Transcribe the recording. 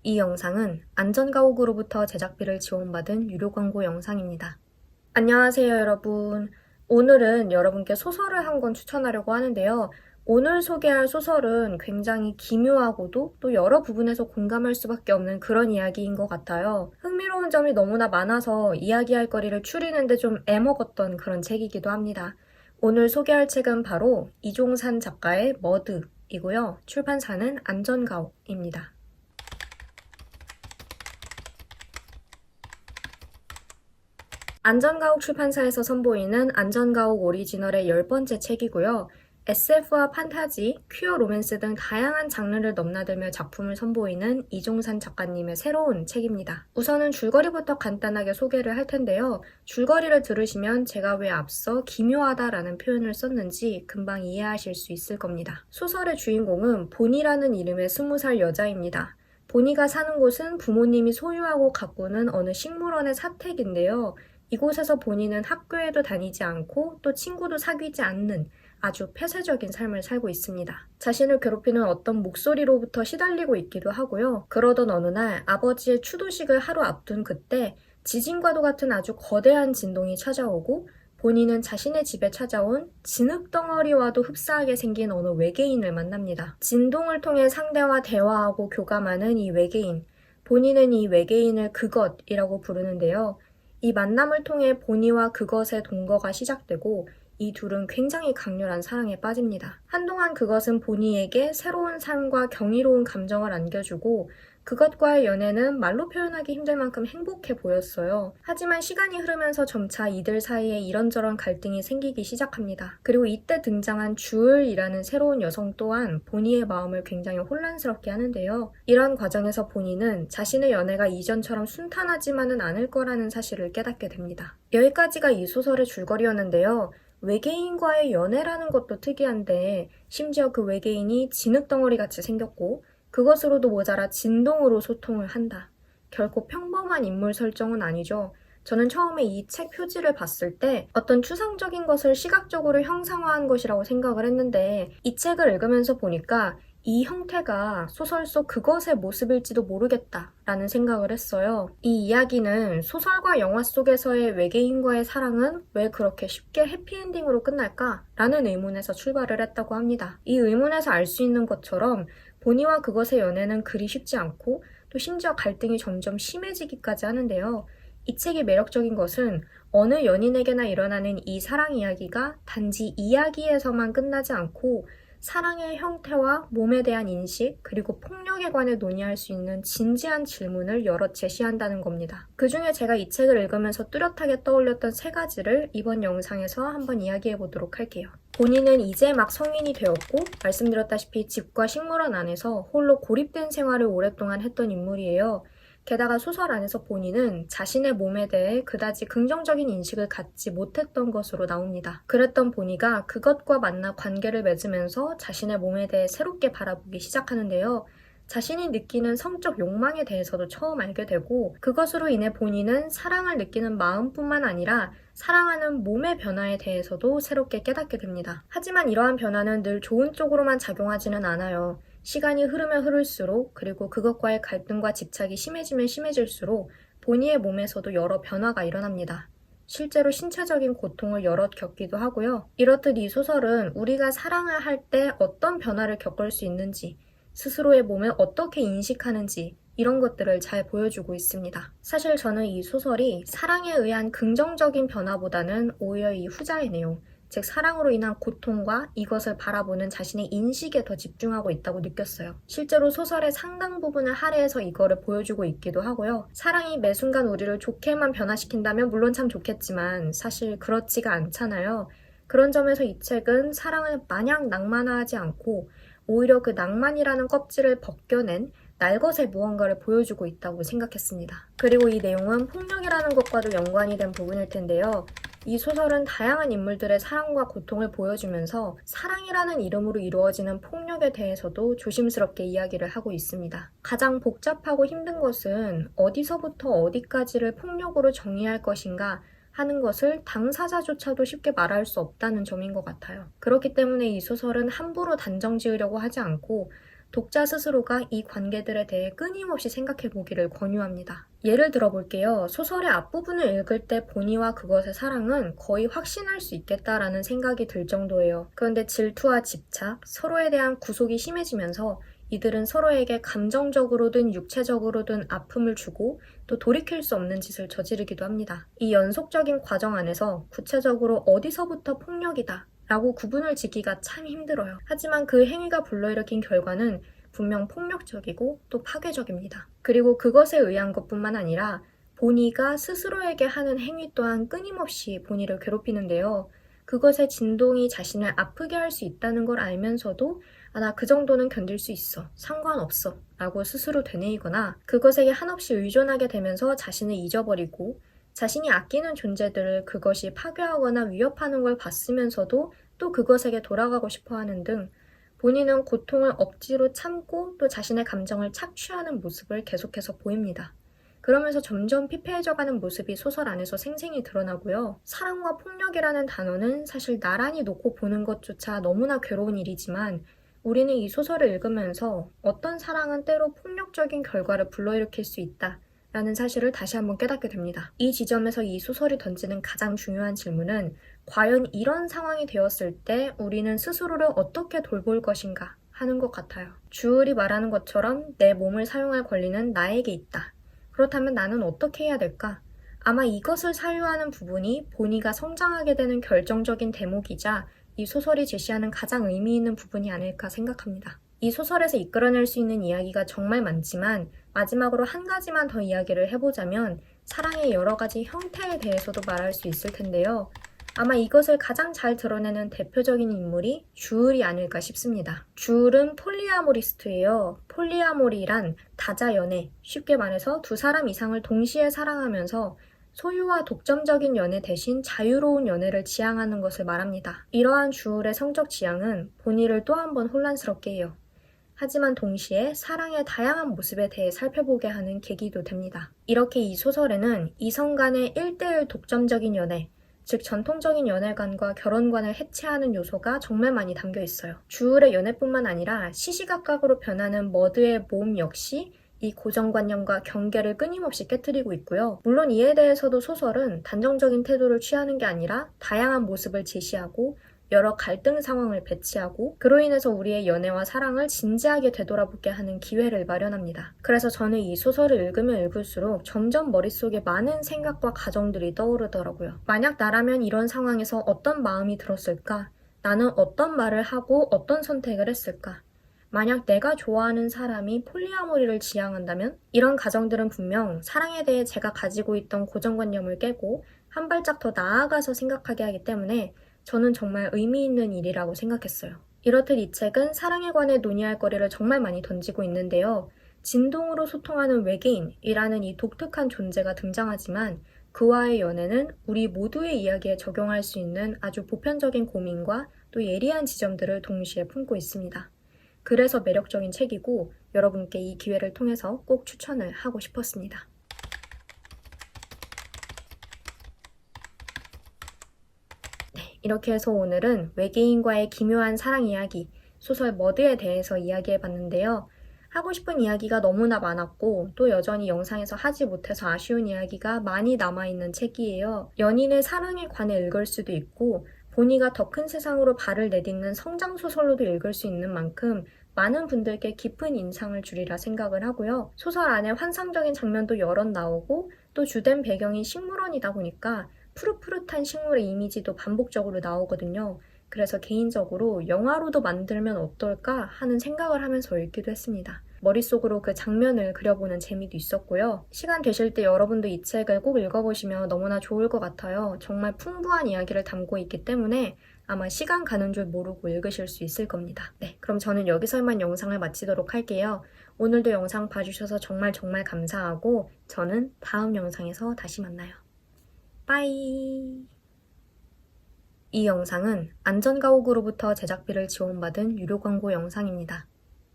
이 영상은 안전가옥으로부터 제작비를 지원받은 유료 광고 영상입니다. 안녕하세요, 여러분. 오늘은 여러분께 소설을 한 권 추천하려고 하는데요. 오늘 소개할 소설은 굉장히 기묘하고도 또 여러 부분에서 공감할 수밖에 없는 그런 이야기인 것 같아요. 흥미로운 점이 너무나 많아서 이야기할 거리를 추리는데 좀 애먹었던 그런 책이기도 합니다. 오늘 소개할 책은 바로 이종산 작가의 머드이고요. 출판사는 안전가옥입니다. 안전가옥 출판사에서 선보이는 안전가옥 오리지널의 10번째 책이고요. SF와 판타지, 퀴어 로맨스 등 다양한 장르를 넘나들며 작품을 선보이는 이종산 작가님의 새로운 책입니다. 우선은 줄거리부터 간단하게 소개를 할 텐데요. 줄거리를 들으시면 제가 왜 앞서 기묘하다라는 표현을 썼는지 금방 이해하실 수 있을 겁니다. 소설의 주인공은 본이라는 이름의 20살 여자입니다. 본이가 사는 곳은 부모님이 소유하고 가꾸는 어느 식물원의 사택인데요. 이곳에서 본인은 학교에도 다니지 않고 또 친구도 사귀지 않는 아주 폐쇄적인 삶을 살고 있습니다. 자신을 괴롭히는 어떤 목소리로부터 시달리고 있기도 하고요. 그러던 어느 날 아버지의 추도식을 하루 앞둔 그때 지진과도 같은 아주 거대한 진동이 찾아오고 본인은 자신의 집에 찾아온 진흙덩어리와도 흡사하게 생긴 어느 외계인을 만납니다. 진동을 통해 상대와 대화하고 교감하는 이 외계인, 본인은 이 외계인을 그것이라고 부르는데요. 이 만남을 통해 본이와 그것의 동거가 시작되고 이 둘은 굉장히 강렬한 사랑에 빠집니다. 한동안 그것은 본이에게 새로운 삶과 경이로운 감정을 안겨주고 그것과의 연애는 말로 표현하기 힘들 만큼 행복해 보였어요. 하지만 시간이 흐르면서 점차 이들 사이에 이런저런 갈등이 생기기 시작합니다. 그리고 이때 등장한 주을이라는 새로운 여성 또한 본이의 마음을 굉장히 혼란스럽게 하는데요. 이런 과정에서 본이는 자신의 연애가 이전처럼 순탄하지만은 않을 거라는 사실을 깨닫게 됩니다. 여기까지가 이 소설의 줄거리였는데요. 외계인과의 연애라는 것도 특이한데 심지어 그 외계인이 진흙덩어리 같이 생겼고 그것으로도 모자라 진동으로 소통을 한다. 결코 평범한 인물 설정은 아니죠. 저는 처음에 이 책 표지를 봤을 때 어떤 추상적인 것을 시각적으로 형상화한 것이라고 생각을 했는데 이 책을 읽으면서 보니까 이 형태가 소설 속 그것의 모습일지도 모르겠다라는 생각을 했어요. 이 이야기는 소설과 영화 속에서의 외계인과의 사랑은 왜 그렇게 쉽게 해피엔딩으로 끝날까? 라는 의문에서 출발을 했다고 합니다. 이 의문에서 알 수 있는 것처럼 본이와 그것의 연애는 그리 쉽지 않고 또 심지어 갈등이 점점 심해지기까지 하는데요. 이 책이 매력적인 것은 어느 연인에게나 일어나는 이 사랑 이야기가 단지 이야기에서만 끝나지 않고 사랑의 형태와 몸에 대한 인식 그리고 폭력에 관해 논의할 수 있는 진지한 질문을 여러 제시한다는 겁니다. 그 중에 제가 이 책을 읽으면서 뚜렷하게 떠올렸던 3가지를 이번 영상에서 한번 이야기해 보도록 할게요. 본인은 이제 막 성인이 되었고 말씀드렸다시피 집과 식물원 안에서 홀로 고립된 생활을 오랫동안 했던 인물이에요. 게다가 소설 안에서 본인은 자신의 몸에 대해 그다지 긍정적인 인식을 갖지 못했던 것으로 나옵니다. 그랬던 본이가 그것과 만나 관계를 맺으면서 자신의 몸에 대해 새롭게 바라보기 시작하는데요. 자신이 느끼는 성적 욕망에 대해서도 처음 알게 되고 그것으로 인해 본인은 사랑을 느끼는 마음뿐만 아니라 사랑하는 몸의 변화에 대해서도 새롭게 깨닫게 됩니다. 하지만 이러한 변화는 늘 좋은 쪽으로만 작용하지는 않아요. 시간이 흐르면 흐를수록 그리고 그것과의 갈등과 집착이 심해지면 심해질수록 본인의 몸에서도 여러 변화가 일어납니다. 실제로 신체적인 고통을 여럿 겪기도 하고요. 이렇듯 이 소설은 우리가 사랑을 할 때 어떤 변화를 겪을 수 있는지, 스스로의 몸을 어떻게 인식하는지 이런 것들을 잘 보여주고 있습니다. 사실 저는 이 소설이 사랑에 의한 긍정적인 변화보다는 오히려 이 후자의 내용, 즉 사랑으로 인한 고통과 이것을 바라보는 자신의 인식에 더 집중하고 있다고 느꼈어요. 실제로 소설의 상당 부분을 할애해서 이거를 보여주고 있기도 하고요. 사랑이 매 순간 우리를 좋게만 변화시킨다면 물론 참 좋겠지만 사실 그렇지가 않잖아요. 그런 점에서 이 책은 사랑을 마냥 낭만화하지 않고 오히려 그 낭만이라는 껍질을 벗겨낸 날것의 무언가를 보여주고 있다고 생각했습니다. 그리고 이 내용은 폭력이라는 것과도 연관이 된 부분일 텐데요. 이 소설은 다양한 인물들의 사랑과 고통을 보여주면서 사랑이라는 이름으로 이루어지는 폭력에 대해서도 조심스럽게 이야기를 하고 있습니다. 가장 복잡하고 힘든 것은 어디서부터 어디까지를 폭력으로 정의할 것인가 하는 것을 당사자조차도 쉽게 말할 수 없다는 점인 것 같아요. 그렇기 때문에 이 소설은 함부로 단정 지으려고 하지 않고 독자 스스로가 이 관계들에 대해 끊임없이 생각해 보기를 권유합니다. 예를 들어 볼게요. 소설의 앞부분을 읽을 때 본이와 그것의 사랑은 거의 확신할 수 있겠다라는 생각이 들 정도예요. 그런데 질투와 집착, 서로에 대한 구속이 심해지면서 이들은 서로에게 감정적으로든 육체적으로든 아픔을 주고 또 돌이킬 수 없는 짓을 저지르기도 합니다. 이 연속적인 과정 안에서 구체적으로 어디서부터 폭력이다 라고 구분을 짓기가 참 힘들어요. 하지만 그 행위가 불러일으킨 결과는 분명 폭력적이고 또 파괴적입니다. 그리고 그것에 의한 것뿐만 아니라 보니가 스스로에게 하는 행위 또한 끊임없이 보니를 괴롭히는데요. 그것의 진동이 자신을 아프게 할 수 있다는 걸 알면서도 나 그 정도는 견딜 수 있어. 상관없어. 라고 스스로 되뇌이거나 그것에게 한없이 의존하게 되면서 자신을 잊어버리고 자신이 아끼는 존재들을 그것이 파괴하거나 위협하는 걸 봤으면서도 또 그것에게 돌아가고 싶어하는 등 본인은 고통을 억지로 참고 또 자신의 감정을 착취하는 모습을 계속해서 보입니다. 그러면서 점점 피폐해져가는 모습이 소설 안에서 생생히 드러나고요. 사랑과 폭력이라는 단어는 사실 나란히 놓고 보는 것조차 너무나 괴로운 일이지만 우리는 이 소설을 읽으면서 어떤 사랑은 때로 폭력적인 결과를 불러일으킬 수 있다 라는 사실을 다시 한번 깨닫게 됩니다. 이 지점에서 이 소설이 던지는 가장 중요한 질문은 과연 이런 상황이 되었을 때 우리는 스스로를 어떻게 돌볼 것인가 하는 것 같아요. 주울이 말하는 것처럼 내 몸을 사용할 권리는 나에게 있다. 그렇다면 나는 어떻게 해야 될까? 아마 이것을 사유하는 부분이 보니가 성장하게 되는 결정적인 대목이자 이 소설이 제시하는 가장 의미 있는 부분이 아닐까 생각합니다. 이 소설에서 이끌어낼 수 있는 이야기가 정말 많지만 마지막으로 한 가지만 더 이야기를 해보자면 사랑의 여러 가지 형태에 대해서도 말할 수 있을 텐데요. 아마 이것을 가장 잘 드러내는 대표적인 인물이 주울이 아닐까 싶습니다. 주울은 폴리아모리스트예요. 폴리아모리란 다자연애, 쉽게 말해서 두 사람 이상을 동시에 사랑하면서 소유와 독점적인 연애 대신 자유로운 연애를 지향하는 것을 말합니다. 이러한 주울의 성적 지향은 본의를 또 한 번 혼란스럽게 해요. 하지만 동시에 사랑의 다양한 모습에 대해 살펴보게 하는 계기도 됩니다. 이렇게 이 소설에는 이성 간의 1:1 독점적인 연애, 즉 전통적인 연애관과 결혼관을 해체하는 요소가 정말 많이 담겨 있어요. 주울의 연애뿐만 아니라 시시각각으로 변하는 머드의 몸 역시 이 고정관념과 경계를 끊임없이 깨트리고 있고요. 물론 이에 대해서도 소설은 단정적인 태도를 취하는 게 아니라 다양한 모습을 제시하고 여러 갈등 상황을 배치하고 그로 인해서 우리의 연애와 사랑을 진지하게 되돌아보게 하는 기회를 마련합니다. 그래서 저는 이 소설을 읽으면 읽을수록 점점 머릿속에 많은 생각과 가정들이 떠오르더라고요. 만약 나라면 이런 상황에서 어떤 마음이 들었을까? 나는 어떤 말을 하고 어떤 선택을 했을까? 만약 내가 좋아하는 사람이 폴리아모리를 지향한다면? 이런 가정들은 분명 사랑에 대해 제가 가지고 있던 고정관념을 깨고 한 발짝 더 나아가서 생각하게 하기 때문에 저는 정말 의미 있는 일이라고 생각했어요. 이렇듯 이 책은 사랑에 관해 논의할 거리를 정말 많이 던지고 있는데요. 진동으로 소통하는 외계인이라는 이 독특한 존재가 등장하지만 그와의 연애는 우리 모두의 이야기에 적용할 수 있는 아주 보편적인 고민과 또 예리한 지점들을 동시에 품고 있습니다. 그래서 매력적인 책이고 여러분께 이 기회를 통해서 꼭 추천을 하고 싶었습니다. 이렇게 해서 오늘은 외계인과의 기묘한 사랑 이야기, 소설 머드에 대해서 이야기해봤는데요. 하고 싶은 이야기가 너무나 많았고 또 여전히 영상에서 하지 못해서 아쉬운 이야기가 많이 남아있는 책이에요. 연인의 사랑에 관해 읽을 수도 있고 본이가 더 큰 세상으로 발을 내딛는 성장소설로도 읽을 수 있는 만큼 많은 분들께 깊은 인상을 주리라 생각을 하고요. 소설 안에 환상적인 장면도 여럿 나오고 또 주된 배경이 식물원이다 보니까 푸릇푸릇한 식물의 이미지도 반복적으로 나오거든요. 그래서 개인적으로 영화로도 만들면 어떨까 하는 생각을 하면서 읽기도 했습니다. 머릿속으로 그 장면을 그려보는 재미도 있었고요. 시간 되실 때 여러분도 이 책을 꼭 읽어보시면 너무나 좋을 것 같아요. 정말 풍부한 이야기를 담고 있기 때문에 아마 시간 가는 줄 모르고 읽으실 수 있을 겁니다. 네, 그럼 저는 여기서 이만 영상을 마치도록 할게요. 오늘도 영상 봐주셔서 정말 감사하고 저는 다음 영상에서 다시 만나요. 빠이! 이 영상은 안전가옥으로부터 제작비를 지원받은 유료 광고 영상입니다.